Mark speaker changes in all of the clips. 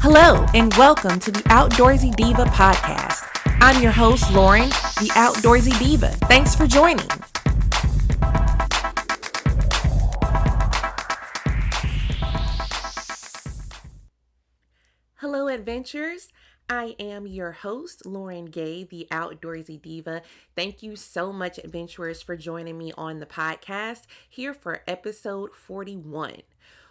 Speaker 1: Hello, and welcome to the Outdoorsy Diva podcast. I'm your host, Lauren, the Outdoorsy Diva. Thanks for joining. Hello, adventurers. I am your host, Lauren Gay, the Outdoorsy Diva. Thank you so much, adventurers, for joining me on the podcast here for episode 41.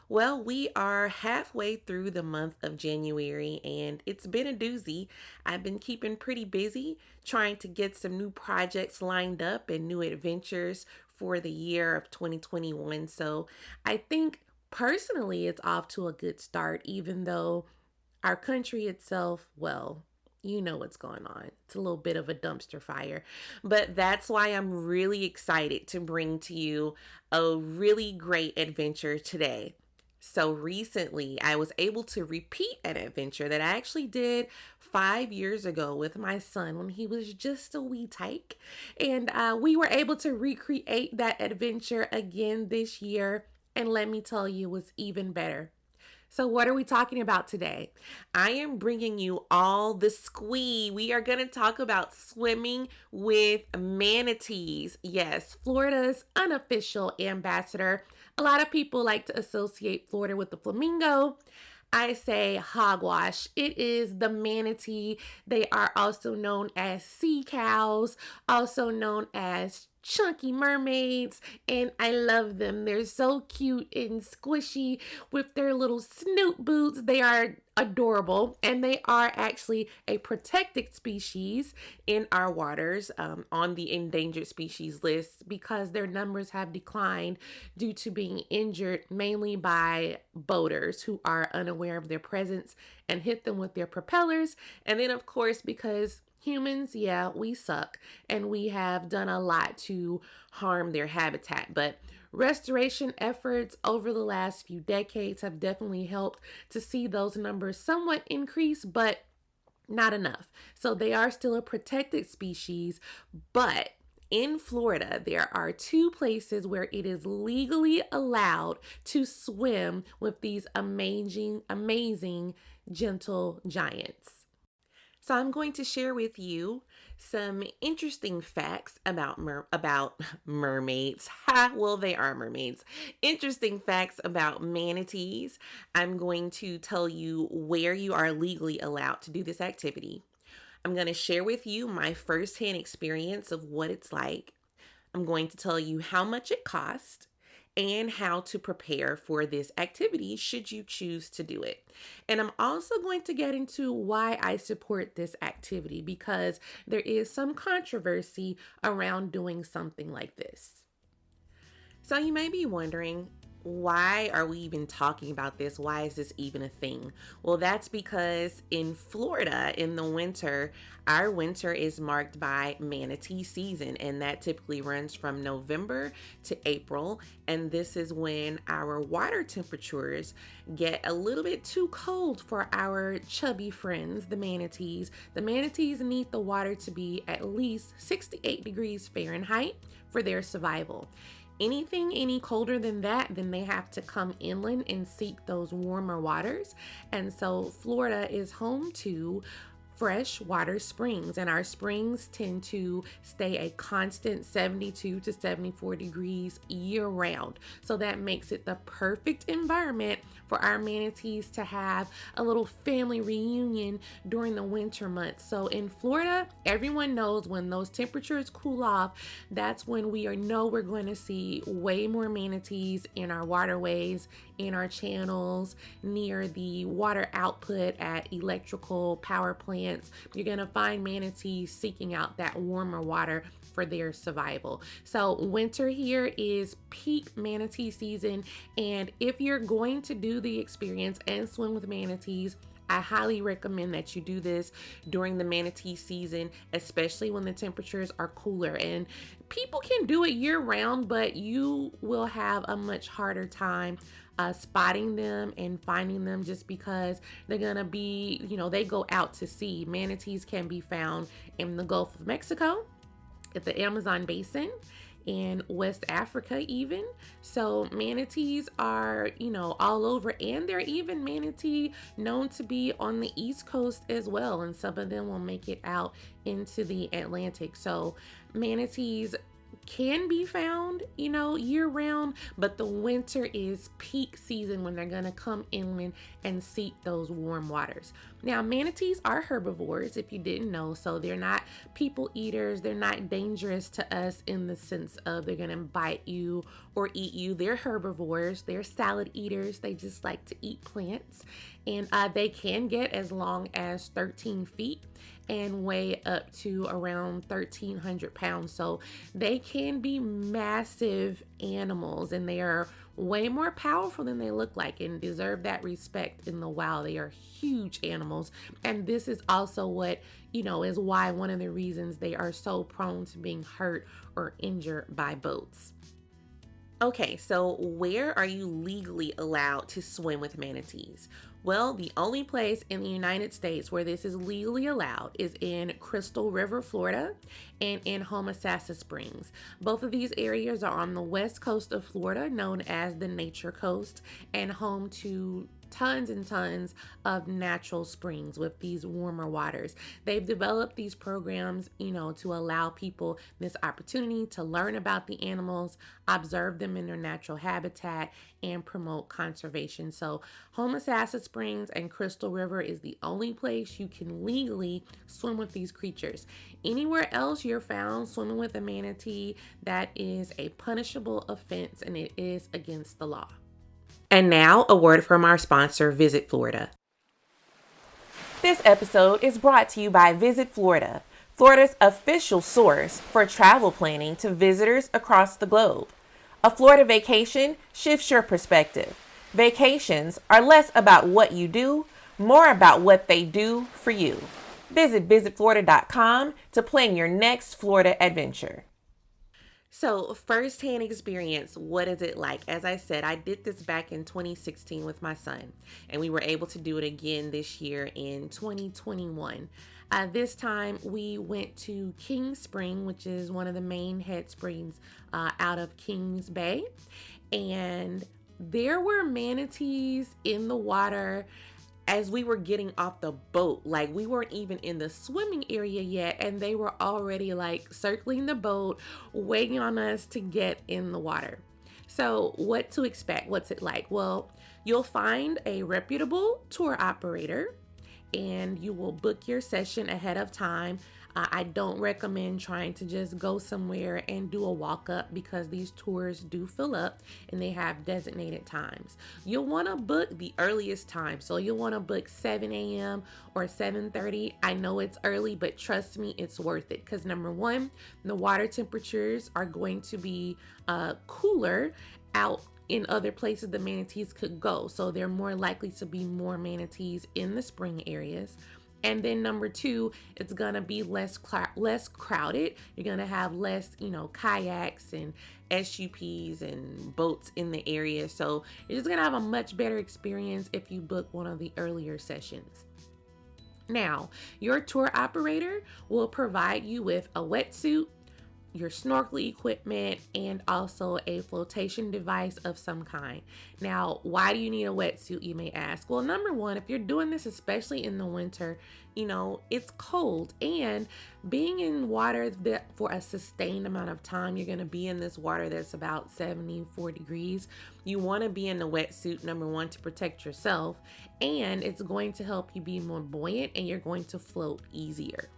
Speaker 1: Well, we are halfway through the month of January and it's been a doozy. I've been keeping pretty busy trying to get some new projects lined up and new adventures for the year of 2021. So I think personally it's off to a good start, even though our country itself, well, you know what's going on. It's a little bit of a dumpster fire. But that's why I'm really excited to bring to you a really great adventure today. So recently, I was able to repeat an adventure that I actually did 5 years ago with my son when he was just a wee tyke. And we were able to recreate that adventure again this year. And let me tell you, it was even better. So what are we talking about today? I am bringing you all the squee. We are going to talk about swimming with manatees. Yes, Florida's unofficial ambassador. A lot of people like to associate Florida with the flamingo. I say hogwash. It is the manatee. They are also known as sea cows, also known as chunky mermaids, and I love them. They're so cute and squishy with their little snoot boots. They are adorable, and they are actually a protected species in our waters on the endangered species list because their numbers have declined due to being injured mainly by boaters who are unaware of their presence and hit them with their propellers. And then of course, because humans, yeah, we suck and we have done a lot to harm their habitat, but restoration efforts over the last few decades have definitely helped to see those numbers somewhat increase, but not enough. So they are still a protected species, but in Florida, there are two places where it is legally allowed to swim with these amazing gentle giants. So I'm going to share with you some interesting facts about mermaids. Well, they are mermaids. Interesting facts about manatees. I'm going to tell you where you are legally allowed to do this activity. I'm going to share with you my firsthand experience of what it's like. I'm going to tell you how much it costs and how to prepare for this activity should you choose to do it. And I'm also going to get into why I support this activity because there is some controversy around doing something like this. So you may be wondering, why are we even talking about this? Why is this even a thing? Well, that's because in Florida in the winter, our winter is marked by manatee season, and that typically runs from November to April. And this is when our water temperatures get a little bit too cold for our chubby friends, the manatees. The manatees need the water to be at least 68 degrees Fahrenheit for their survival. Anything any colder than that, then they have to come inland and seek those warmer waters. And so Florida is home to fresh water springs, and our springs tend to stay a constant 72 to 74 degrees year round. So that makes it the perfect environment for our manatees to have a little family reunion during the winter months. So in Florida, everyone knows when those temperatures cool off, that's when we're going to see way more manatees in our waterways, in our channels, near the water output at electrical power plants. You're going to find manatees seeking out that warmer water for their survival. So winter here is peak manatee season, and if you're going to do the experience and swim with manatees, I highly recommend that you do this during the manatee season, especially when the temperatures are cooler. And people can do it year round, but you will have a much harder time spotting them and finding them just because they're gonna be, they go out to sea. Manatees can be found in the Gulf of Mexico, at the Amazon basin, in West Africa even. So manatees are, all over, and they're even manatee known to be on the East Coast as well, and some of them will make it out into the Atlantic. So manatees can be found, year round, but the winter is peak season when they're gonna come inland and seek those warm waters. Now, manatees are herbivores, if you didn't know, so they're not people eaters. They're not dangerous to us in the sense of they're gonna bite you or eat you. They're herbivores. They're salad eaters. They just like to eat plants, and they can get as long as 13 feet and weigh up to around 1,300 pounds. So they can be massive animals, and they are way more powerful than they look like and deserve that respect in the wild. They are huge animals. And this is also what, is why one of the reasons they are so prone to being hurt or injured by boats. Okay, so where are you legally allowed to swim with manatees? Well, the only place in the United States where this is legally allowed is in Crystal River, Florida, and in Homosassa Springs. Both of these areas are on the west coast of Florida, known as the Nature Coast, and home to tons and tons of natural springs with these warmer waters. They've developed these programs, to allow people this opportunity to learn about the animals, observe them in their natural habitat, and promote conservation. So Homosassa Springs and Crystal River is the only place you can legally swim with these creatures. Anywhere else you're found swimming with a manatee, that is a punishable offense and it is against the law. And now, a word from our sponsor, Visit Florida. This episode is brought to you by Visit Florida, Florida's official source for travel planning to visitors across the globe. A Florida vacation shifts your perspective. Vacations are less about what you do, more about what they do for you. Visit visitflorida.com to plan your next Florida adventure. So, firsthand experience, what is it like? As I said, I did this back in 2016 with my son, and we were able to do it again this year in 2021. This time, we went to King Spring, which is one of the main head springs out of Kings Bay, and there were manatees in the water as we were getting off the boat. Like, we weren't even in the swimming area yet, and they were already like circling the boat, waiting on us to get in the water. So what to expect? What's it like? Well, you'll find a reputable tour operator and you will book your session ahead of time. I don't recommend trying to just go somewhere and do a walk up because these tours do fill up and they have designated times. You'll want to book the earliest time. So you'll want to book 7 a.m. or 7:30. I know it's early, but trust me, it's worth it because number one, the water temperatures are going to be cooler out in other places the manatees could go. So they're more likely to be more manatees in the spring areas. And then number two, it's gonna be less crowded. You're gonna have less, kayaks and SUPs and boats in the area. So you're just gonna have a much better experience if you book one of the earlier sessions. Now, your tour operator will provide you with a wetsuit, your snorkel equipment, and also a flotation device of some kind. Now, why do you need a wetsuit, you may ask? Well, number one, if you're doing this, especially in the winter, it's cold, and being in water that for a sustained amount of time, you're going to be in this water that's about 74 degrees. You want to be in the wetsuit, number one, to protect yourself, and it's going to help you be more buoyant and you're going to float easier.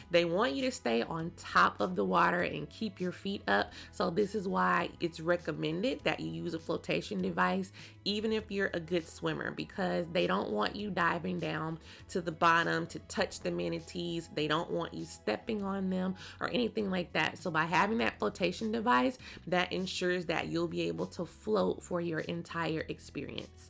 Speaker 1: They want you to stay on top of the water and keep your feet up. So this is why it's recommended that you use a flotation device, even if you're a good swimmer, because they don't want you diving down to the bottom to touch the manatees. They don't want you stepping on them or anything like that. So by having that flotation device, that ensures that you'll be able to float for your entire experience.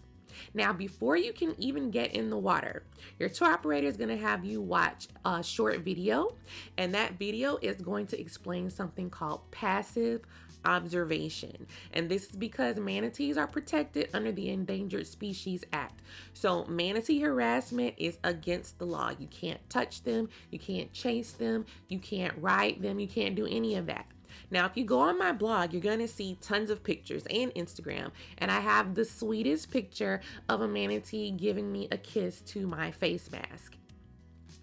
Speaker 1: Now, before you can even get in the water, your tour operator is going to have you watch a short video, and that video is going to explain something called passive observation. And this is because manatees are protected under the Endangered Species Act. So manatee harassment is against the law. You can't touch them, you can't chase them, you can't ride them, you can't do any of that. Now, if you go on my blog, you're going to see tons of pictures and Instagram. And I have the sweetest picture of a manatee giving me a kiss to my face mask.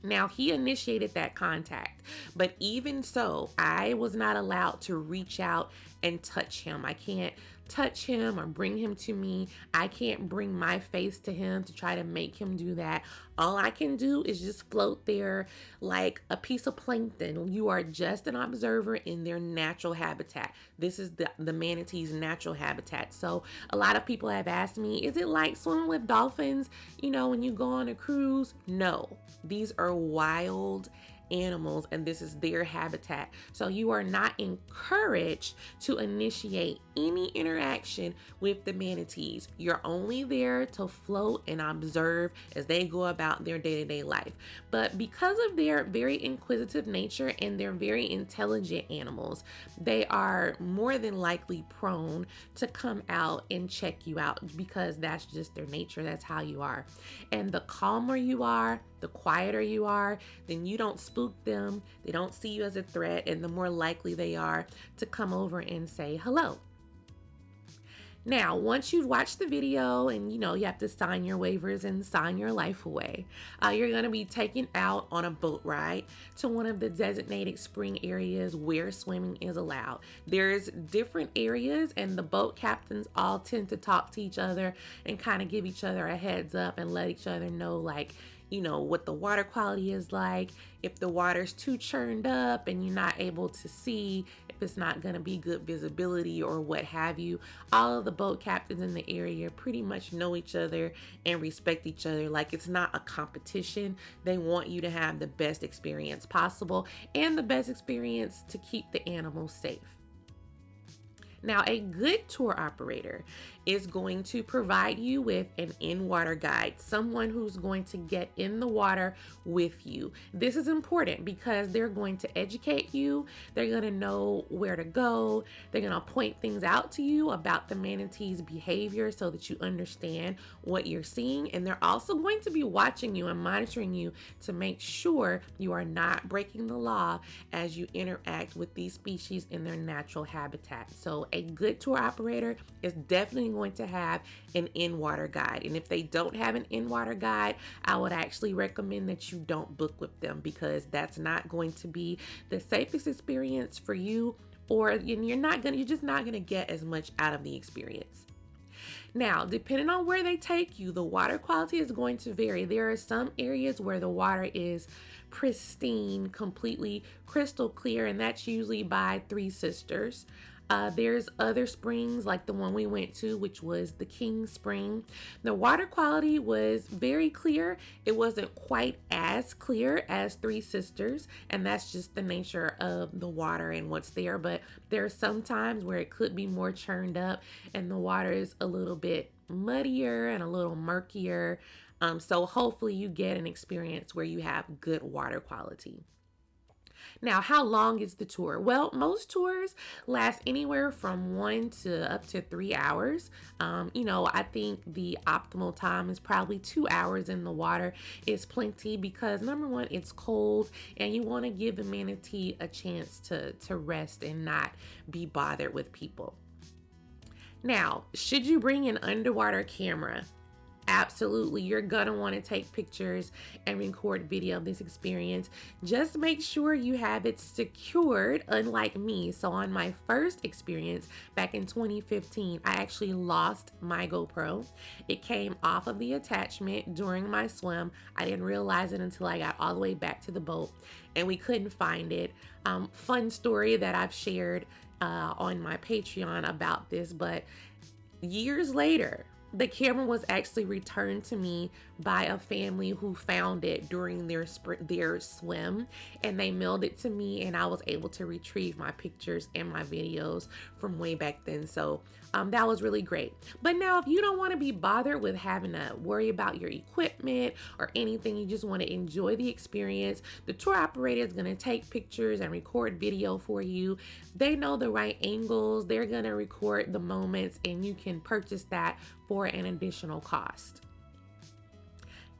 Speaker 1: Now, he initiated that contact, but even so, I was not allowed to reach out and touch him. I can't touch him or bring him to me. I can't bring my face to him to try to make him do that. All I can do is just float there like a piece of plankton. You are just an observer in their natural habitat. This is the manatee's natural habitat. So a lot of people have asked me, is it like swimming with dolphins, when you go on a cruise? No, these are wild animals and this is their habitat. So you are not encouraged to initiate any interaction with the manatees. You're only there to float and observe as they go about their day-to-day life. But because of their very inquisitive nature and they're very intelligent animals, they are more than likely prone to come out and check you out because that's just their nature. That's how you are. And the calmer you are, the quieter you are, then you don't spook them, they don't see you as a threat, and the more likely they are to come over and say hello. Now, once you've watched the video and you have to sign your waivers and sign your life away, you're going to be taken out on a boat ride to one of the designated spring areas where swimming is allowed. There's different areas and the boat captains all tend to talk to each other and kind of give each other a heads up and let each other know what the water quality is like, if the water's too churned up and you're not able to see, if it's not going to be good visibility or what have you. All of the boat captains in the area pretty much know each other and respect each other. Like, it's not a competition. They want you to have the best experience possible and the best experience to keep the animals safe. Now, a good tour operator is going to provide you with an in-water guide, someone who's going to get in the water with you. This is important because they're going to educate you. They're going to know where to go. They're going to point things out to you about the manatee's behavior so that you understand what you're seeing. And they're also going to be watching you and monitoring you to make sure you are not breaking the law as you interact with these species in their natural habitat. So a good tour operator is definitely going to have an in-water guide. And if they don't have an in-water guide, I would actually recommend that you don't book with them because that's not going to be the safest experience for you, or you're just not going to get as much out of the experience. Now, depending on where they take you, the water quality is going to vary. There are some areas where the water is pristine, completely crystal clear, and that's usually by Three Sisters. There's other springs like the one we went to, which was the King Spring. The water quality was very clear. It wasn't quite as clear as Three Sisters, and that's just the nature of the water and what's there. But there are some times where it could be more churned up and the water is a little bit muddier and a little murkier. So hopefully you get an experience where you have good water quality. Now, how long is the tour? Well, most tours last anywhere from 1 to up to 3 hours. I think the optimal time is probably 2 hours in the water is plenty because number one, it's cold and you want to give the manatee a chance to rest and not be bothered with people. Now, should you bring an underwater camera? Absolutely, you're gonna want to take pictures and record video of this experience. Just make sure you have it secured, unlike me. So on my first experience back in 2015, I actually lost my GoPro. It came off of the attachment during my swim. I didn't realize it until I got all the way back to the boat and we couldn't find it. Fun story that I've shared on my Patreon about this, but years later, the camera was actually returned to me by a family who found it during their swim, and they mailed it to me, and I was able to retrieve my pictures and my videos from way back then. So that was really great. But now, if you don't want to be bothered with having to worry about your equipment or anything, you just want to enjoy the experience, the tour operator is going to take pictures and record video for you. They know the right angles. They're going to record the moments, and you can purchase that for an additional cost.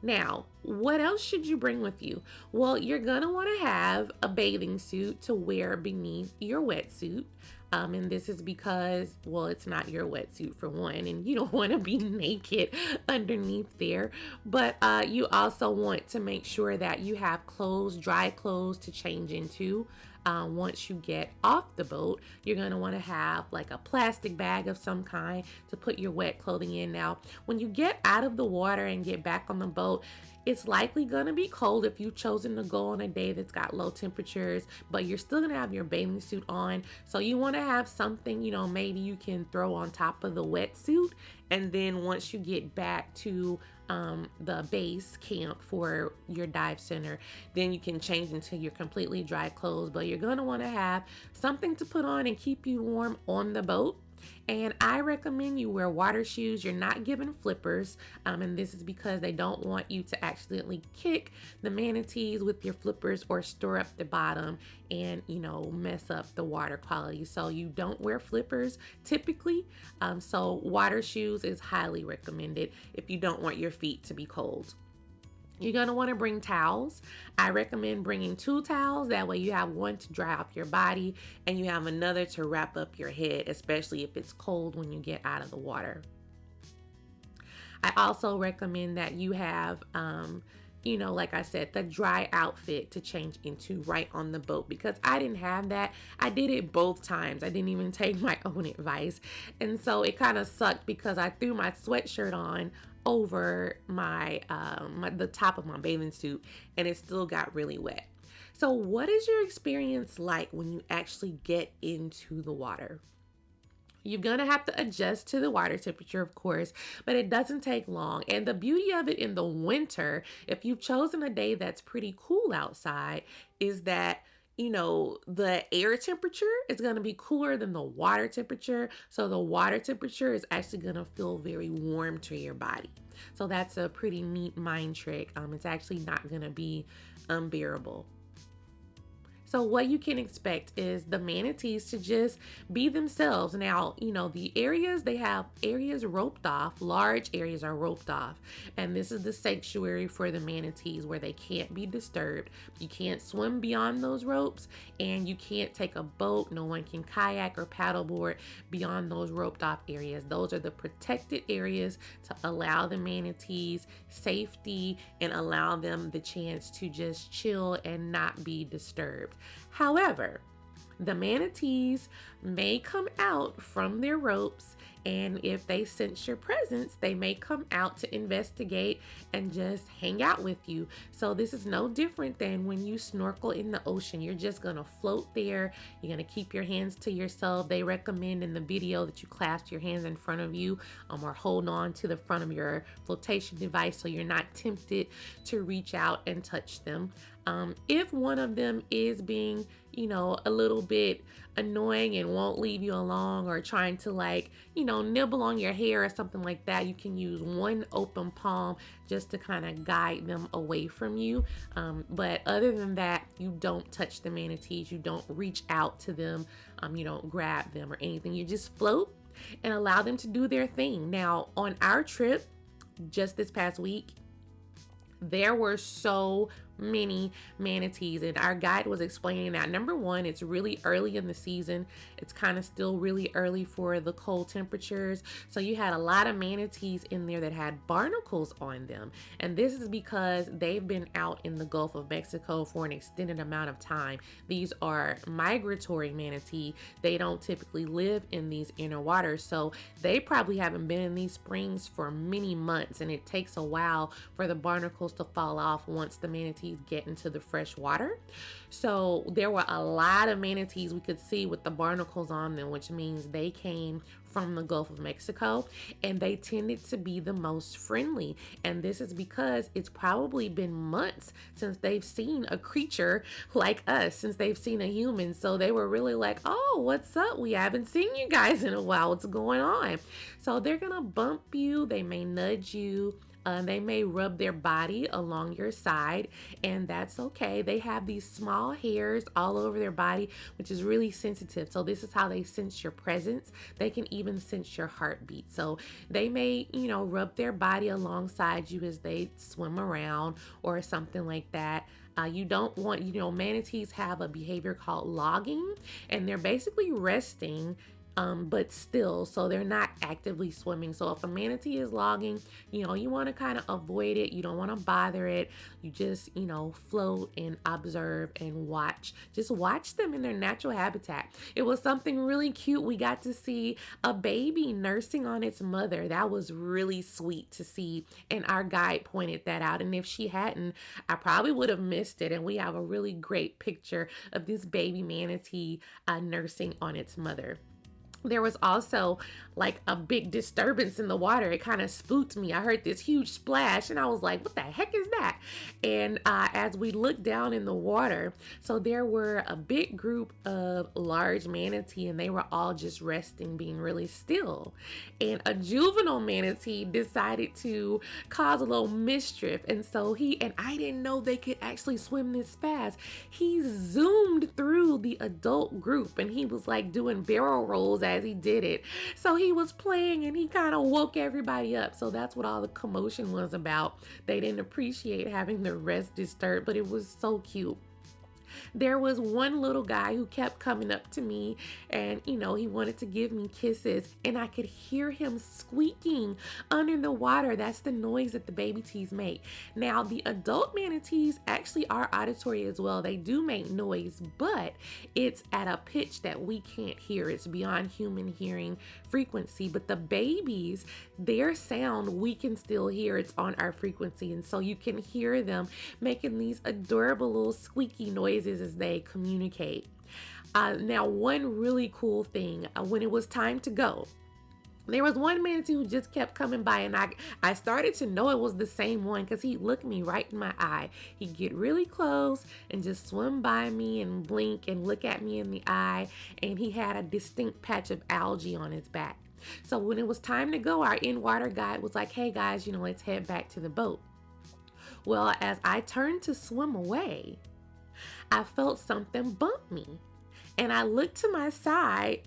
Speaker 1: Now, what else should you bring with you? Well, you're gonna wanna have a bathing suit to wear beneath your wetsuit. And this is because, well, it's not your wetsuit for one, and you don't want to be naked underneath there. But you also want to make sure that you have clothes, dry clothes to change into. Once you get off the boat, you're going to want to have like a plastic bag of some kind to put your wet clothing in. Now, when you get out of the water and get back on the boat, it's likely going to be cold if you've chosen to go on a day that's got low temperatures, but you're still going to have your bathing suit on. So you want to have something, maybe you can throw on top of the wetsuit. And then once you get back to the base camp for your dive center, then you can change into your completely dry clothes. But you're going to want to have something to put on and keep you warm on the boat. And I recommend you wear water shoes. You're not given flippers, and this is because they don't want you to accidentally kick the manatees with your flippers or stir up the bottom and mess up the water quality. So you don't wear flippers typically. So water shoes is highly recommended if you don't want your feet to be cold. You're going to want to bring towels. I recommend bringing 2 towels. That way you have one to dry off your body and you have another to wrap up your head, especially if it's cold when you get out of the water. I also recommend that you have, like I said, the dry outfit to change into right on the boat, because I didn't have that. I did it both times. I didn't even take my own advice. And so it kind of sucked because I threw my sweatshirt on over the top of my bathing suit and it still got really wet. So what is your experience like when you actually get into the water? You're going to have to adjust to the water temperature, of course, but it doesn't take long. And the beauty of it in the winter, if you've chosen a day that's pretty cool outside, is that the air temperature is going to be cooler than the water temperature. So the water temperature is actually going to feel very warm to your body. So that's a pretty neat mind trick. It's actually not going to be unbearable. So what you can expect is the manatees to just be themselves. Now, the areas, they have areas roped off, large areas are roped off. And this is the sanctuary for the manatees where they can't be disturbed. You can't swim beyond those ropes and you can't take a boat. No one can kayak or paddleboard beyond those roped off areas. Those are the protected areas to allow the manatees safety and allow them the chance to just chill and not be disturbed. However, the manatees may come out from their ropes, and if they sense your presence, they may come out to investigate and just hang out with you. So this is no different than when you snorkel in the ocean. You're just gonna float there. You're gonna keep your hands to yourself. They recommend in the video that you clasp your hands in front of you or hold on to the front of your flotation device so you're not tempted to reach out and touch them. If one of them is being, a little bit annoying and won't leave you alone or trying to nibble on your hair or something like that, you can use one open palm just to kind of guide them away from you. But other than that, you don't touch the manatees. You don't reach out to them. You don't grab them or anything. You just float and allow them to do their thing. Now, on our trip, just this past week, there were so many manatees, and our guide was explaining that number one, it's really early in the season. It's kind of still really early for the cold temperatures. So you had a lot of manatees in there that had barnacles on them. And this is because they've been out in the Gulf of Mexico for an extended amount of time. These are migratory manatee. They don't typically live in these inner waters. So they probably haven't been in these springs for many months, and it takes a while for the barnacles to fall off once the manatees get into the fresh water. So there were a lot of manatees we could see with the barnacles on them, which means they came from the Gulf of Mexico, and they tended to be the most friendly. And this is because it's probably been months since they've seen a creature like us, since they've seen a human. So they were really like, oh, what's up? We haven't seen you guys in a while. What's going on? So they're gonna bump you. They may nudge you. They may rub their body along your side, and that's okay. They have these small hairs all over their body, which is really sensitive. So this is how they sense your presence. They can even sense your heartbeat. So they may, rub their body alongside you as they swim around or something like that. You don't want, manatees have a behavior called logging, and they're basically resting, but still, so they're not actively swimming. So if a manatee is logging, you want to kind of avoid it. You don't want to bother it. You just, float and observe and watch. Just watch them in their natural habitat. It was something really cute. We got to see a baby nursing on its mother. That was really sweet to see. And our guide pointed that out. And if she hadn't, I probably would have missed it. And we have a really great picture of this baby manatee nursing on its mother. There was also like a big disturbance in the water. It kind of spooked me. I heard this huge splash and I was like, what the heck is that? And as we looked down in the water, so there were a big group of large manatee and they were all just resting, being really still. And a juvenile manatee decided to cause a little mischief. And so I didn't know they could actually swim this fast. He zoomed through the adult group and he was like doing barrel rolls as he did it. So he was playing and he kind of woke everybody up. So that's what all the commotion was about. They didn't appreciate having their rest disturbed, but it was so cute. There was one little guy who kept coming up to me and, he wanted to give me kisses and I could hear him squeaking under the water. That's the noise that the baby tees make. Now, the adult manatees actually are auditory as well. They do make noise, but it's at a pitch that we can't hear. It's beyond human hearing frequency. But the babies, their sound, we can still hear. It's on our frequency. And so you can hear them making these adorable little squeaky noises as they communicate. Now, one really cool thing, when it was time to go, there was one manatee who just kept coming by and I started to know it was the same one because he looked me right in my eye. He'd get really close and just swim by me and blink and look at me in the eye, and he had a distinct patch of algae on his back. So when it was time to go, our in-water guide was like, hey guys, let's head back to the boat. Well, as I turned to swim away, I felt something bump me and I looked to my side.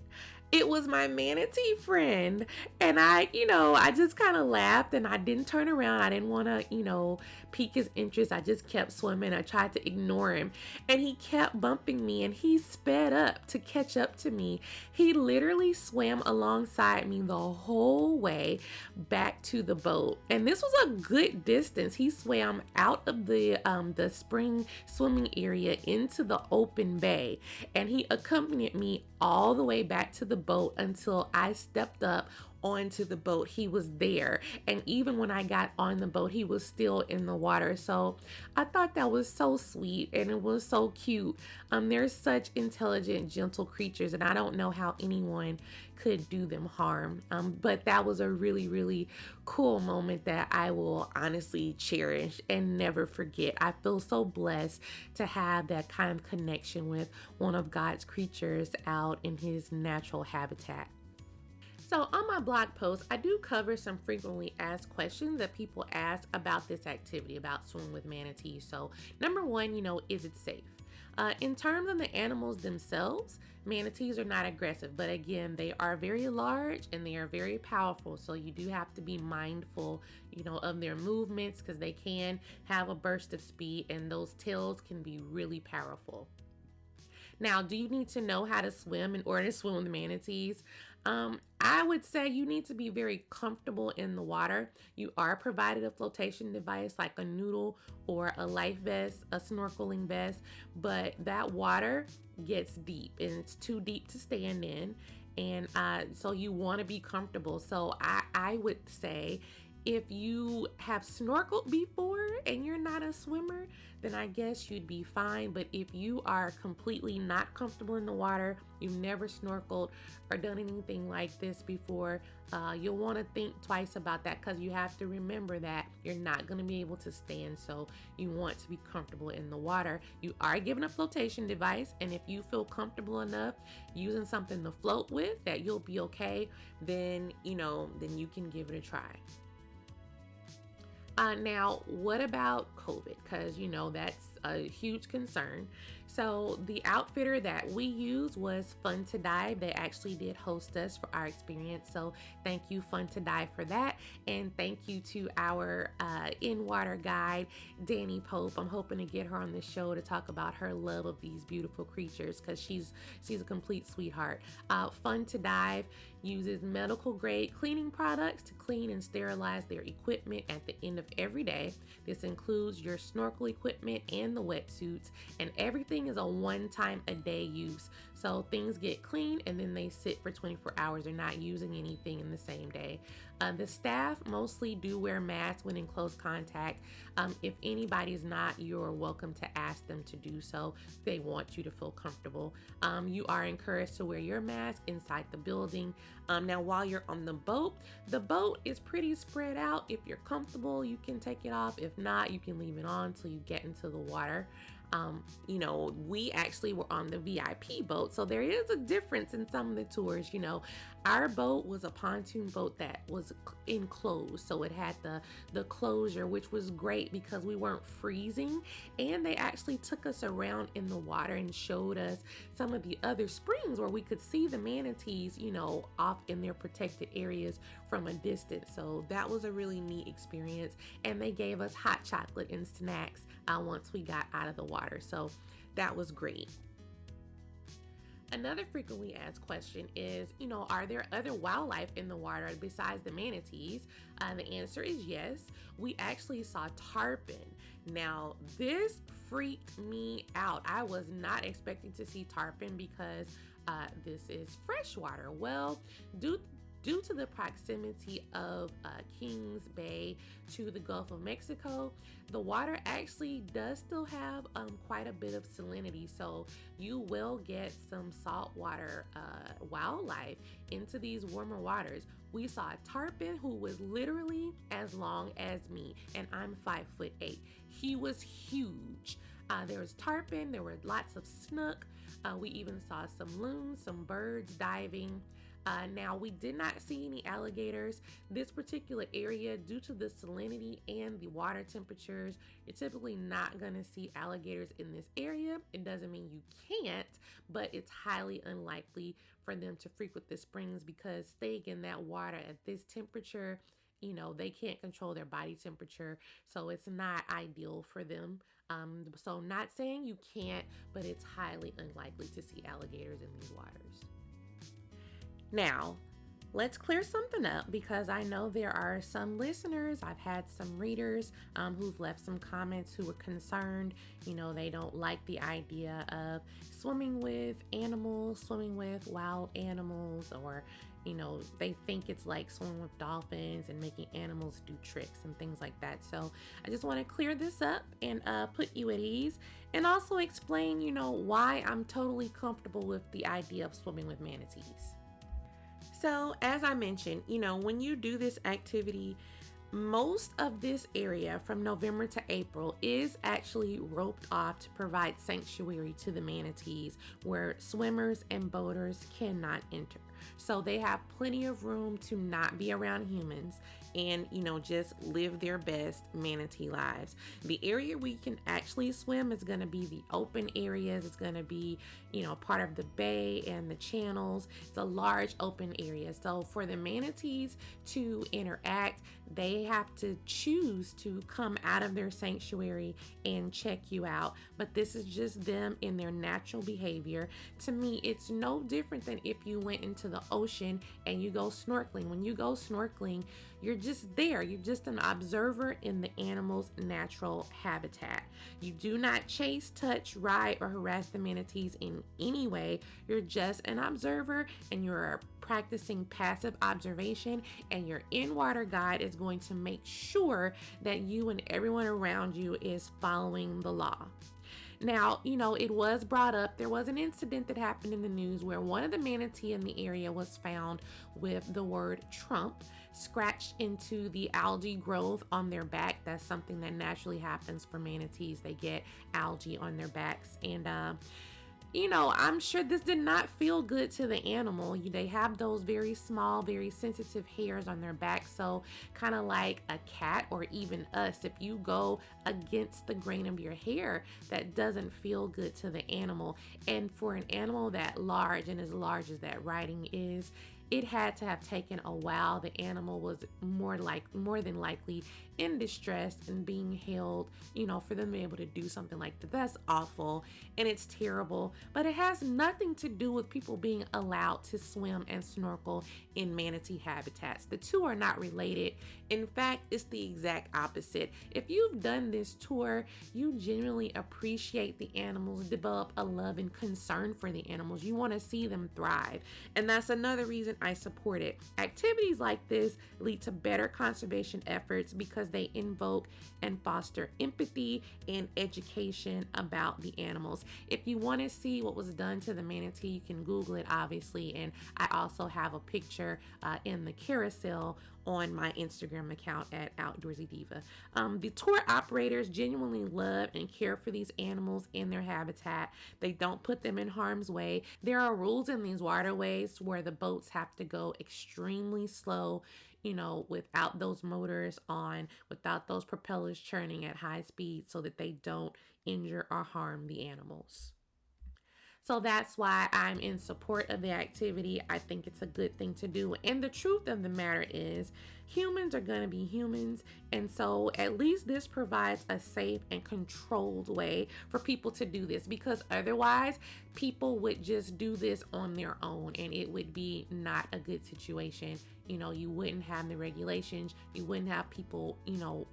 Speaker 1: It was my manatee friend. And I just kind of laughed and I didn't turn around. I didn't want to, pique his interest. I just kept swimming. I tried to ignore him and he kept bumping me and he sped up to catch up to me. He literally swam alongside me the whole way back to the boat. And this was a good distance. He swam out of the spring swimming area into the open bay and he accompanied me all the way back to the boat until I stepped up onto the boat. He was there, and even when I got on the boat, he was still in the water. So I thought that was so sweet and it was so cute. They're such intelligent, gentle creatures, and I don't know how anyone could do them harm. But that was a really, really cool moment that I will honestly cherish and never forget. I feel so blessed to have that kind of connection with one of God's creatures out in his natural habitat. So on my blog post, I do cover some frequently asked questions that people ask about this activity, about swimming with manatees. So number one, is it safe? In terms of the animals themselves, manatees are not aggressive, but again, they are very large and they are very powerful. So you do have to be mindful, of their movements because they can have a burst of speed and those tails can be really powerful. Now, do you need to know how to swim in order to swim with manatees? I would say you need to be very comfortable in the water. You are provided a flotation device like a noodle or a life vest, a snorkeling vest, but that water gets deep and it's too deep to stand in. And so you want to be comfortable. So I would say if you have snorkeled before and you're not a swimmer, then I guess you'd be fine. But if you are completely not comfortable in the water, you've never snorkeled or done anything like this before, you'll want to think twice about that because you have to remember that you're not going to be able to stand. So you want to be comfortable in the water. You are given a flotation device, and if you feel comfortable enough using something to float with that you'll be okay, then you can give it a try. Now, what about COVID? Because, that's a huge concern. So, the outfitter that we used was Fun to Dive. They actually did host us for our experience. So, thank you, Fun to Dive, for that. And thank you to our in-water guide, Danny Pope. I'm hoping to get her on the show to talk about her love of these beautiful creatures because she's a complete sweetheart. Fun to Dive uses medical grade cleaning products to clean and sterilize their equipment at the end of every day. This includes your snorkel equipment and the wetsuits, and everything is a one-time a day use. So things get clean and then they sit for 24 hours. They're not using anything in the same day. The staff mostly do wear masks when in close contact. If anybody's not, you're welcome to ask them to do so. They want you to feel comfortable. You are encouraged to wear your mask inside the building. Now, while you're on the boat is pretty spread out. If you're comfortable, you can take it off. If not, you can leave it on until you get into the water. We actually were on the VIP boat, so there is a difference in some of the tours. Our boat was a pontoon boat that was enclosed, so it had the closure, which was great because we weren't freezing, and they actually took us around in the water and showed us some of the other springs where we could see the manatees, off in their protected areas from a distance. So that was a really neat experience, and they gave us hot chocolate and snacks once we got out of the water. So that was great. Another frequently asked question is, are there other wildlife in the water besides the manatees? The answer is yes. We actually saw tarpon. Now, this freaked me out. I was not expecting to see tarpon because this is freshwater. Well, due to the proximity of Kings Bay to the Gulf of Mexico, the water actually does still have quite a bit of salinity, so you will get some saltwater wildlife into these warmer waters. We saw a tarpon who was literally as long as me, and I'm 5'8". He was huge. There was tarpon, there were lots of snook. We even saw some loons, some birds diving. Now, we did not see any alligators. This particular area, due to the salinity and the water temperatures, you're typically not going to see alligators in this area. It doesn't mean you can't, but it's highly unlikely for them to frequent the springs because staying in that water at this temperature, they can't control their body temperature, so it's not ideal for them. So not saying you can't, but it's highly unlikely to see alligators in these waters. Now, let's clear something up because I know there are some listeners, I've had some readers who've left some comments who were concerned. They don't like the idea of swimming with animals, swimming with wild animals, or, they think it's like swimming with dolphins and making animals do tricks and things like that. So I just want to clear this up and put you at ease and also explain, why I'm totally comfortable with the idea of swimming with manatees. So, as I mentioned, when you do this activity, most of this area from November to April is actually roped off to provide sanctuary to the manatees where swimmers and boaters cannot enter. So they have plenty of room to not be around humans and, just live their best manatee lives. The area where you can actually swim is going to be the open areas. It's going to be, part of the bay and the channels. It's a large open area. So for the manatees to interact, they have to choose to come out of their sanctuary and check you out. But this is just them in their natural behavior. To me, it's no different than if you went into the ocean and you go snorkeling. When you go snorkeling, you're just there. You're just an observer in the animal's natural habitat. You do not chase, touch, ride, or harass the manatees in any way. You're just an observer and you're practicing passive observation, and your in-water guide is going to make sure that you and everyone around you is following the law. Now, it was brought up, there was an incident that happened in the news where one of the manatee in the area was found with the word Trump scratched into the algae growth on their back. That's something that naturally happens for manatees. They get algae on their backs. And I'm sure this did not feel good to the animal. They have those very small, very sensitive hairs on their back. So, kind of like a cat or even us, if you go against the grain of your hair, that doesn't feel good to the animal. And for an animal that large and as large as that writing is, it had to have taken a while. The animal was more than likely in distress and being held, for them to be able to do something like that. That's awful and it's terrible, but it has nothing to do with people being allowed to swim and snorkel in manatee habitats. The two are not related. In fact, it's the exact opposite. If you've done this tour, you genuinely appreciate the animals, develop a love and concern for the animals. You want to see them thrive. And that's another reason I support it. Activities like this lead to better conservation efforts because they invoke and foster empathy and education about the animals. If you want to see what was done to the manatee, you can Google it, obviously. And I also have a picture in the carousel on my Instagram account at Outdoorsy Diva. The tour operators genuinely love and care for these animals in their habitat. They don't put them in harm's way. There are rules in these waterways where the boats have to go extremely slow, without those motors on, without those propellers churning at high speed so that they don't injure or harm the animals. So that's why I'm in support of the activity. I think it's a good thing to do. And the truth of the matter is, humans are going to be humans. And so at least this provides a safe and controlled way for people to do this, because otherwise people would just do this on their own and it would be not a good situation. You wouldn't have the regulations, you wouldn't have people,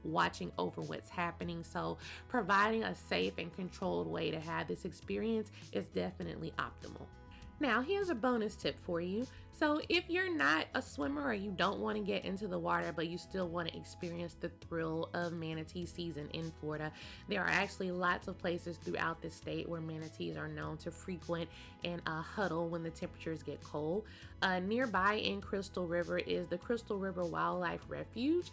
Speaker 1: watching over what's happening. So providing a safe and controlled way to have this experience is definitely optimal. Now, here's a bonus tip for you. So if you're not a swimmer or you don't want to get into the water, but you still want to experience the thrill of manatee season in Florida, there are actually lots of places throughout the state where manatees are known to frequent and huddle when the temperatures get cold. Nearby in Crystal River is the Crystal River Wildlife Refuge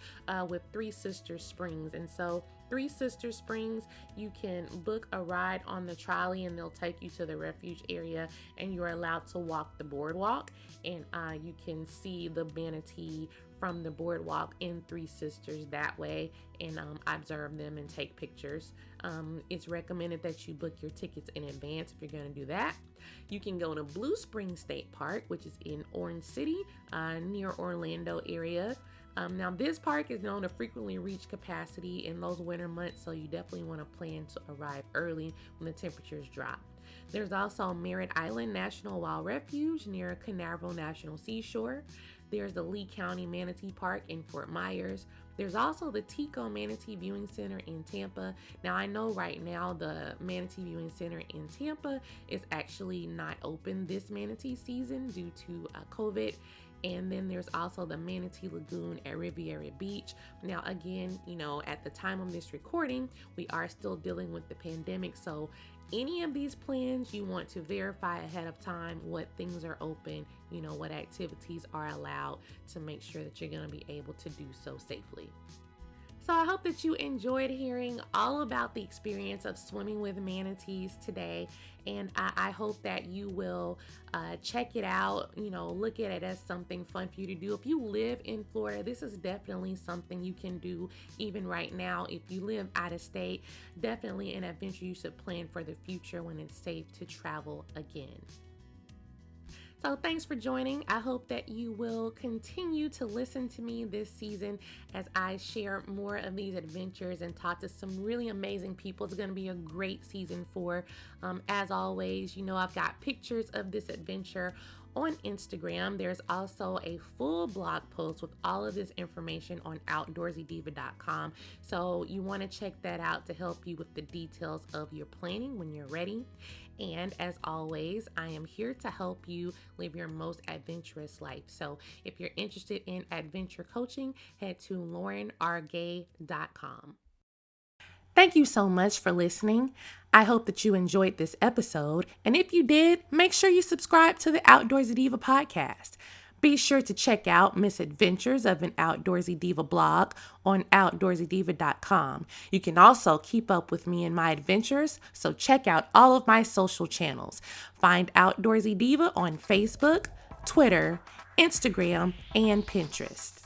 Speaker 1: with Three Sisters Springs. And so Three Sisters Springs, you can book a ride on the trolley and they'll take you to the refuge area and you're allowed to walk the boardwalk, and you can see the manatee from the boardwalk in Three Sisters that way and observe them and take pictures. It's recommended that you book your tickets in advance if you're going to do that. You can go to Blue Spring State Park, which is in Orange City, near Orlando area. Now, this park is known to frequently reach capacity in those winter months, so you definitely want to plan to arrive early when the temperatures drop. There's also Merritt Island National Wild Refuge near Canaveral National Seashore. There's the Lee County Manatee Park in Fort Myers. There's also the Tico Manatee Viewing Center in Tampa. Now, I know right now the Manatee Viewing Center in Tampa is actually not open this manatee season due to COVID. And then there's also the Manatee Lagoon at Riviera Beach. Now, again, at the time of this recording, we are still dealing with the pandemic. So any of these plans, you want to verify ahead of time what things are open, what activities are allowed, to make sure that you're going to be able to do so safely. So I hope that you enjoyed hearing all about the experience of swimming with manatees today. And I hope that you will check it out, look at it as something fun for you to do. If you live in Florida, this is definitely something you can do even right now. If you live out of state, definitely an adventure you should plan for the future when it's safe to travel again. So thanks for joining. I hope that you will continue to listen to me this season as I share more of these adventures and talk to some really amazing people. It's going to be a great season 4. As always, I've got pictures of this adventure on Instagram. There's also a full blog post with all of this information on outdoorsydiva.com. So you want to check that out to help you with the details of your planning when you're ready. And as always, I am here to help you live your most adventurous life. So if you're interested in adventure coaching, head to laurenrgay.com. Thank you so much for listening. I hope that you enjoyed this episode. And if you did, make sure you subscribe to the Outdoorsy Diva podcast. Be sure to check out Misadventures of an Outdoorsy Diva blog on outdoorsydiva.com. You can also keep up with me and my adventures, so check out all of my social channels. Find Outdoorsy Diva on Facebook, Twitter, Instagram, and Pinterest.